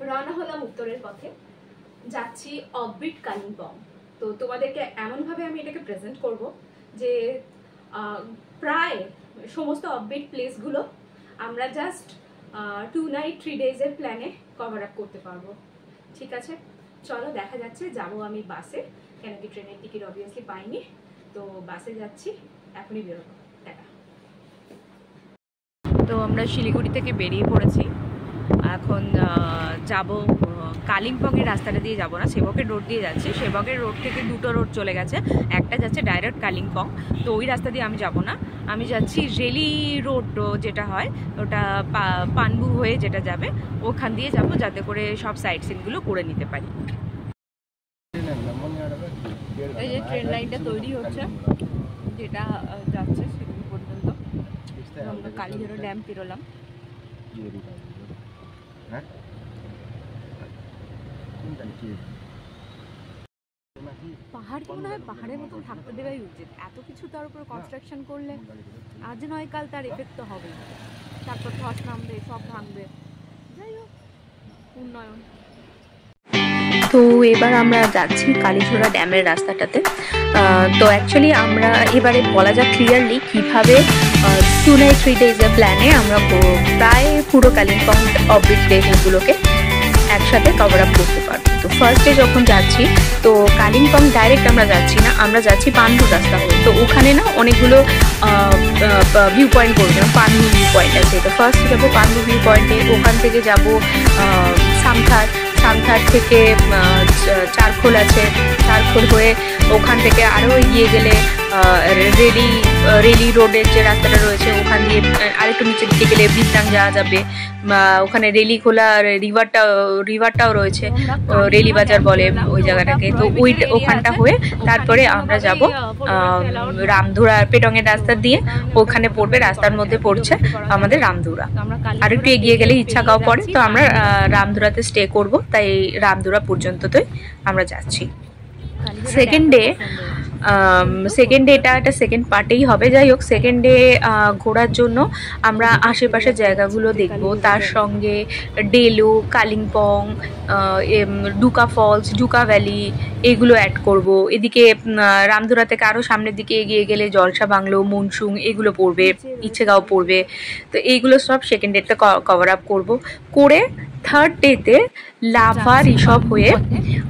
রওনা হলাম উত্তরের পথে, যাচ্ছি অফবিট কালিম্পং। তো তোমাদেরকে এমনভাবে আমি এটাকে প্রেজেন্ট করব যে প্রায় সমস্ত অফবিট প্লেসগুলো আমরা জাস্ট 2 নাইট 3 ডেজের প্ল্যানে কভার আপ করতে পারবো। ঠিক আছে, চলো দেখা যাচ্ছে। যাবো আমি বাসে, কেন কি ট্রেনের টিকিট অবভিয়াসলি পাইনি, তো বাসে যাচ্ছি, এখনই বেরোবো। দেখা। তো আমরা শিলিগুড়ি থেকে বেরিয়ে পড়েছি, এখন যাব কালিম্পংয়ের রাস্তাটা দিয়ে যাব না, সেবকের রোড দিয়ে যাচ্ছি। সেবকের রোড থেকে দুটো রোড চলে গেছে, একটা যাচ্ছে ডাইরেক্ট কালিম্পং, তো ওই রাস্তা দিয়ে আমি যাব না। আমি যাচ্ছি রেলি রোড যেটা হয়, ওটা পানবু হয়ে যেটা যাবে, ওখান দিয়ে যাব, যাতে করে সব সাইট সিনগুলো করে নিতে পারি। এই যে ট্রেন লাইনটা তৈরি হচ্ছে, যেটা যাচ্ছে শিলিগুড়ি পর্যন্ত। আমরা কালীঘাট ড্যাম পেরোলাম। পাহাড়কে মনে হয় পাহাড়ের মতন থাকতে দেওয়াই উচিত, এত কিছু তার উপর কনস্ট্রাকশন করলে আজ নয় কাল তার এফেক্ট তো হবেই, তারপর ধস নামবে, সব ভাঙবে, যাই হোক উন্নয়ন। তো এবার আমরা যাচ্ছি কালীঘোড়া ড্যামের রাস্তাটাতে। তো অ্যাকচুয়ালি আমরা এবারে বলা যাক ক্লিয়ারলি কীভাবে 2 নাইট 3 ডেজের প্ল্যানে আমরা প্রায় পুরো কালিম্পং অফবিট প্লেসগুলোকে একসাথে কভার আপ করতে পারবো। তো ফার্স্ট ডে যখন যাচ্ছি, তো কালিম্পং ডাইরেক্ট আমরা যাচ্ছি না, আমরা যাচ্ছি পানবু রাস্তা হয়ে। তো ওখানে না অনেকগুলো ভিউ পয়েন্ট পড়বে, পানবু ভিউ পয়েন্ট আছে। তো ফার্স্ট যাবো পানবু ভিউ পয়েন্টে, ওখান থেকে যাবো সামথার থেকে চারখোল আছে, চারখোল হয়ে ওখান থেকে আরও এগিয়ে গেলে রেলি রোডের যে রাস্তাটা রয়েছে, ওখান দিয়ে আরেকটু নিচের দিকে গেলে বিদ্যাং যাওয়া যাবে। ওখানে রেলিখোলা রিভারটাও রয়েছে, রেলি বাজার বলে ওই জায়গাটাকে। তো ওখানটা হয়ে তারপরে আমরা যাব রামধুরা পেটংয়ের রাস্তা দিয়ে, ওখানে পড়বে, রাস্তার মধ্যে পড়ছে আমাদের রামধুরা। আর একটু এগিয়ে গেলে ইচ্ছাগাঁও পড়ে। তো আমরা রামধুরাতে স্টে করব, তাই রামধুরা পর্যন্তই আমরা যাচ্ছি। সেকেন্ড ডে এটা একটা সেকেন্ড পার্টেই হবে। যাই হোক, সেকেন্ড ডে ঘোরার জন্য আমরা আশেপাশের জায়গাগুলো দেখব, তার সঙ্গে ডেলো, কালিম্পং, ডুকা ফলস, ডুকা ভ্যালি এগুলো অ্যাড করব। এদিকে রামধুরা থেকে আরও সামনের দিকে এগিয়ে গেলে জলসা বাংলো, মনসুং এগুলো পড়বে, ইচ্ছেগাঁও পড়বে। তো এইগুলো সব সেকেন্ড ডেতে কভার আপ করে থার্ড ডেতে লাভা ঋষভ হয়ে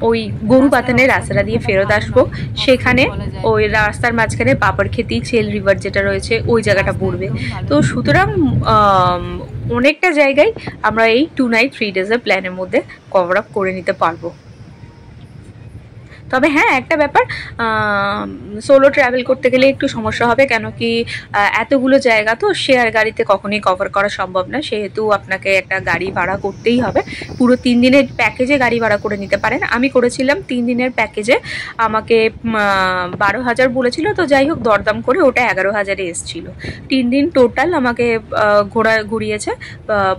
ওই গরু পাতানের রাস্তাটা দিয়ে ফেরত আসবো। সেখানে ওই রাস্তার মাঝখানে পাপড়খেতি, ছেল রিভার যেটা রয়েছে, ওই জায়গাটা পড়বে। তো সুতরাং অনেকটা জায়গায় আমরা এই 2 নাইট 3 ডেজের প্ল্যানের মধ্যে কভার আপ করে নিতে পারবো। তবে হ্যাঁ, একটা ব্যাপার, সোলো ট্রাভেল করতে গেলে একটু সমস্যা হবে, কেন কি এতগুলো জায়গা তো শেয়ার গাড়িতে কখনোই কভার করা সম্ভব না, সেহেতু আপনাকে একটা গাড়ি ভাড়া করতেই হবে। পুরো 3 দিনের প্যাকেজে গাড়ি ভাড়া করে নিতে পারেন। আমি করেছিলাম 3 দিনের প্যাকেজে, আমাকে 12,000 বলেছিল, তো যাই হোক দরদাম করে ওটা 11,000-এ এসেছিল। 3 দিন টোটাল আমাকে ঘুরিয়েছে,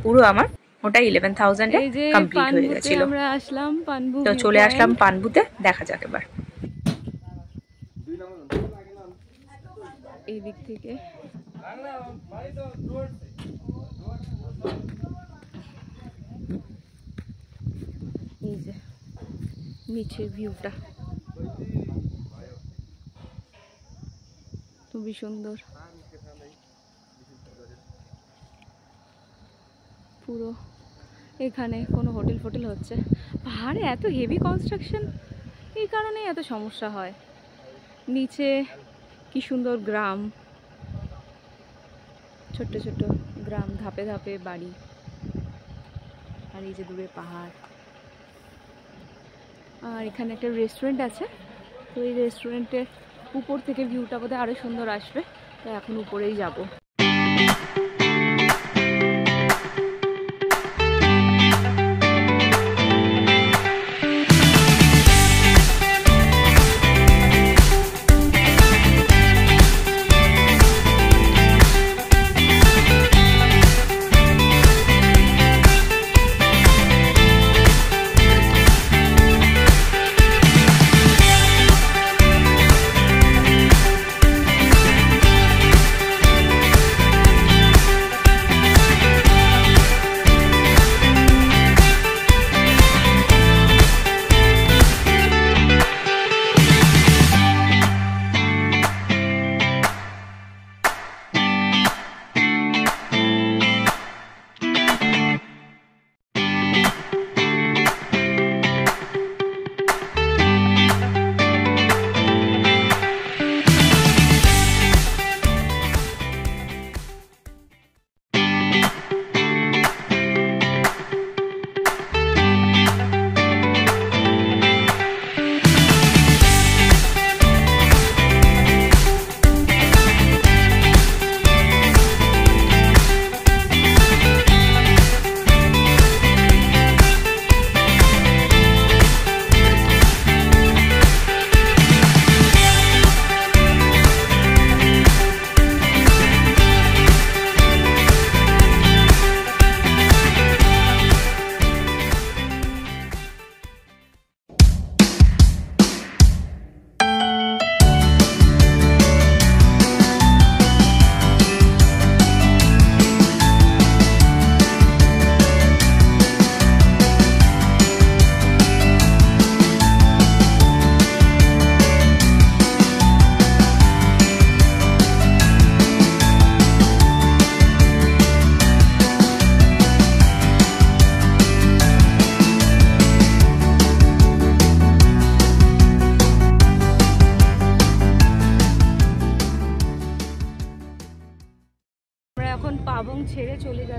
পুরো আমার ওটা 11,000-এ কমপ্লিট হয়ে গেছিল। আমরা আসলাম পানবু, তো চলে আসলাম পানবুতে। দেখা যাক এবার এই দিক থেকে এই যে নিচের ভিউটা খুবই সুন্দর, পুরো এখানে কোনো হোটেল ফোটেল হচ্ছে। পাহাড়ে এত হেভি কনস্ট্রাকশন, এই কারণেই এত সমস্যা হয়। নিচে কি সুন্দর গ্রাম, ছোট্ট ছোট্ট গ্রাম, ধাপে ধাপে বাড়ি, আর এই যে দূরে পাহাড়। আর এখানে একটা রেস্টুরেন্ট আছে, তো এই রেস্টুরেন্টের উপর থেকে ভিউটা বোধহয় আরও সুন্দর আসবে, তাই এখন উপরেই যাব।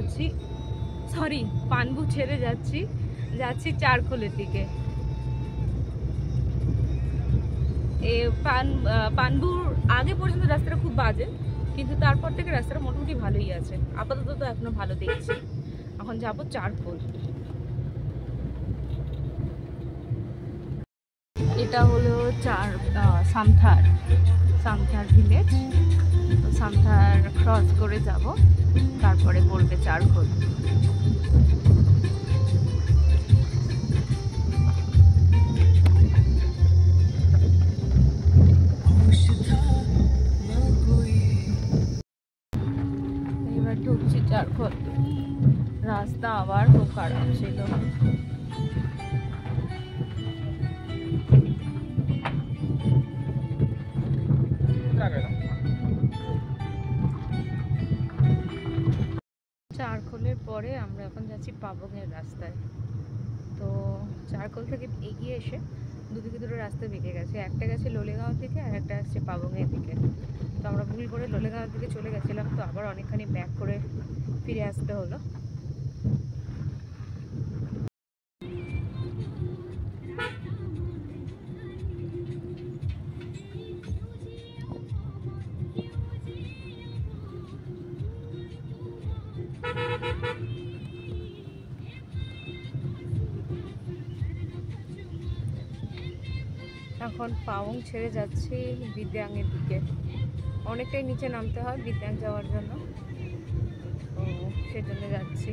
যাচ্ছি, সরি পানবু ছেড়ে যাচ্ছি চারখোলের দিকে। পানবুর আগে পর্যন্ত রাস্তাটা খুব বাজে, কিন্তু তারপর থেকে রাস্তাটা মোটামুটি ভালোই আছে, আপাতত তো এখনো ভালো দেখছি। এখন যাবো চারখোল। এটা হলো সামথার ভিলেজ। তো সামথার ক্রস করে যাব, তারপরে পড়বে চারখোল। এবার ঢুকছি চারখোল। রাস্তা আবার খুব খারাপ ছিল। চারখোলের পরে আমরা এখন যাচ্ছি পাবংয়ের রাস্তায়। তো চারখোল থেকে এগিয়ে এসে দুদিকে দুটো রাস্তা বেঁকে গেছে, একটা গেছে লোলেগাঁও দিকে আর একটা আসছে পাবংয়ের দিকে। তো আমরা ভুল করে লোলেগাঁওর দিকে চলে গেছিলাম, তো আবার অনেকখানি ব্যাক করে ফিরে আসতে হলো। এখন পাবং ছেড়ে যাচ্ছি বিদ্যাঙ্গের দিকে। অনেকটাই নিচে নামতে হয় বিদ্যাং যাওয়ার জন্য, তো সেজন্য যাচ্ছি।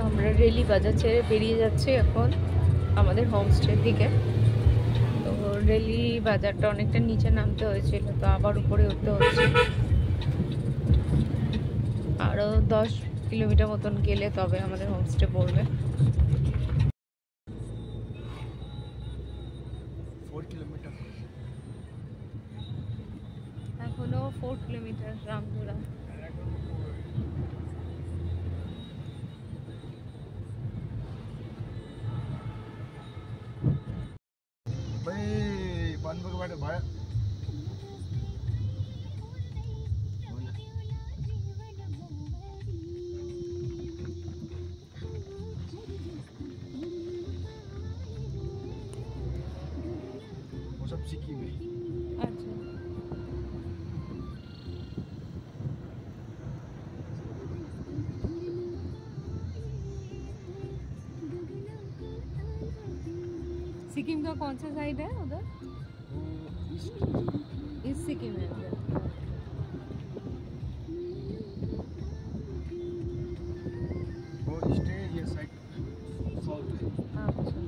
আমরা রেলি বাজার ছেড়ে বেরিয়ে যাচ্ছি এখন আমাদের হোমস্টের দিকে। তো রেলি বাজারটা অনেকটা নিচে নামতে হয়েছিল, তো আবার উপরে উঠতে হচ্ছে। আরও 10 কিলোমিটার মতন গেলে তবে আমাদের হোমস্টে পড়বে। 4 কিলোমিটার, এখনো 4 কিলোমিটার রামপুরা। भाई पानबू के बारे भाई वो सब सिक्किम में। আচ্ছা, सिक्किम का कौन सा साइड है उधर? इस सिक्किम है उधर। वो स्टे ये साइड साउथ है। अच्छा,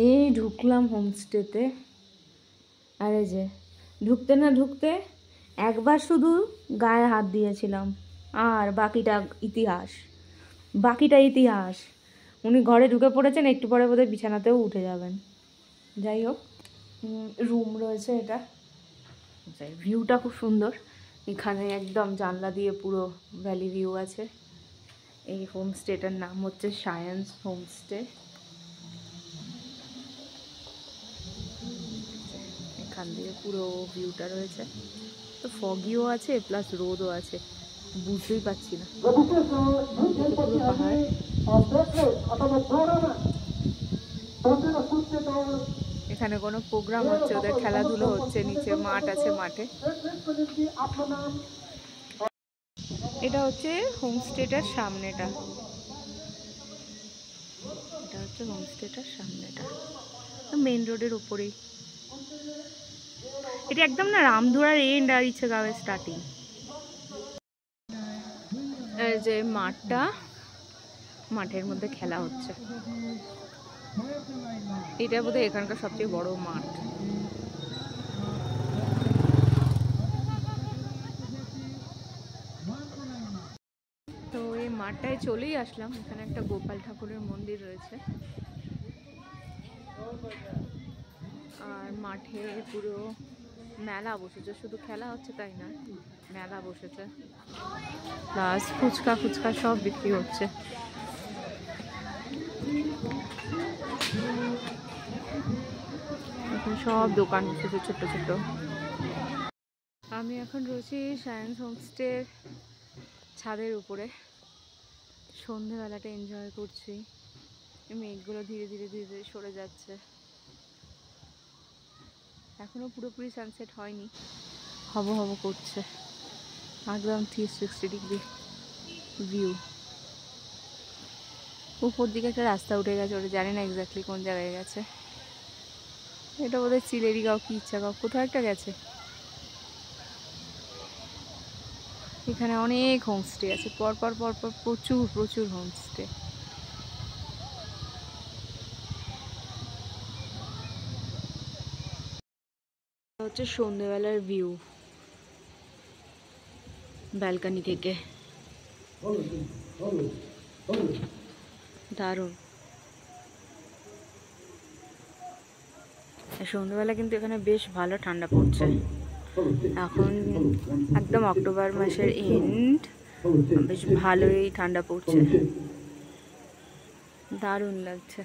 এই ঢুকলাম হোমস্টেতে। আরে যে ঢুকতে না ঢুকতে একবার শুধু গায়ে হাত দিয়েছিলাম, আর বাকিটা ইতিহাস। উনি ঘরে ঢুকে পড়েছেন, একটু পরে বোধহয় বিছানাতেও উঠে যাবেন। যাই হোক, রুম রয়েছে এটা। ভিউটা খুব সুন্দর, এখানে একদম জানলা দিয়ে পুরো ভ্যালি ভিউ আছে। এই হোমস্টেটার নাম হচ্ছে সায়েন্স হোমস্টে। এখান দিয়ে পুরো ভিউটা রয়েছে, তো ফগিও আছে প্লাস রোদও আছে, বুঝতেই পারছি না। পুরো পাহাড়। এখানে কোনো প্রোগ্রাম হচ্ছে, ওদের খেলাধুলো হচ্ছে, নিচে মাঠ আছে, মাঠে। এটা হচ্ছে হোমস্টেটার সামনেটা। এটা হচ্ছে হোমস্টেটার সামনেটা, মেন রোডের উপরেই। এটা একদম না রামধুরার এন্ড আর ইচ্ছেগাঁওয়ের স্টার্টিং। এই যে মাঠটা, মাঠের মধ্যে খেলা হচ্ছে। এটা বোধহয় এখানকার সবচেয়ে বড় মাঠ। তো এই মাঠটায় চলেই আসলাম। এখানে একটা গোপাল ঠাকুরের মন্দির রয়েছে, আর মাঠে পুরো মেলা বসেছে। শুধু খেলা হচ্ছে তাই না, মেলা বসেছে, প্লাস ফুচকা ফুচকা সব বিক্রি হচ্ছে। এখন সব দোকান বসেছে ছোট ছোট। আমি এখন রয়েছি সায়েন্স হোমস্টের ছাদের উপরে, সন্ধেবেলাটা এনজয় করছি। মেঘগুলো ধীরে ধীরে ধীরে ধীরে সরে যাচ্ছে। এখনো পুরোপুরি সানসেট হয়নি, হব হব করছে। একদম 360 ডিগ্রি ভিউ। উপর দিকে একটা রাস্তা উঠে গেছে, ওটা জানি না এক্স্যাক্টলি কোন জায়গায় গেছে। এটা বোধহয় চিলেরিগাঁও কি ইচ্ছাগাঁও কোথাও একটা গেছে। এখানে অনেক হোমস্টে আছে, পরপর পরপর প্রচুর প্রচুর হোমস্টে। হচ্ছে সন্ধ্যেবেলার ভিউ ব্যালকনি থেকে, দারুণ। সন্ধ্যেবেলা কিন্তু এখানে বেশ ভালো ঠান্ডা পড়ছে। এখন একদম অক্টোবর মাসের এন্ড, বেশ ভালোই ঠান্ডা পড়ছে, দারুণ লাগছে।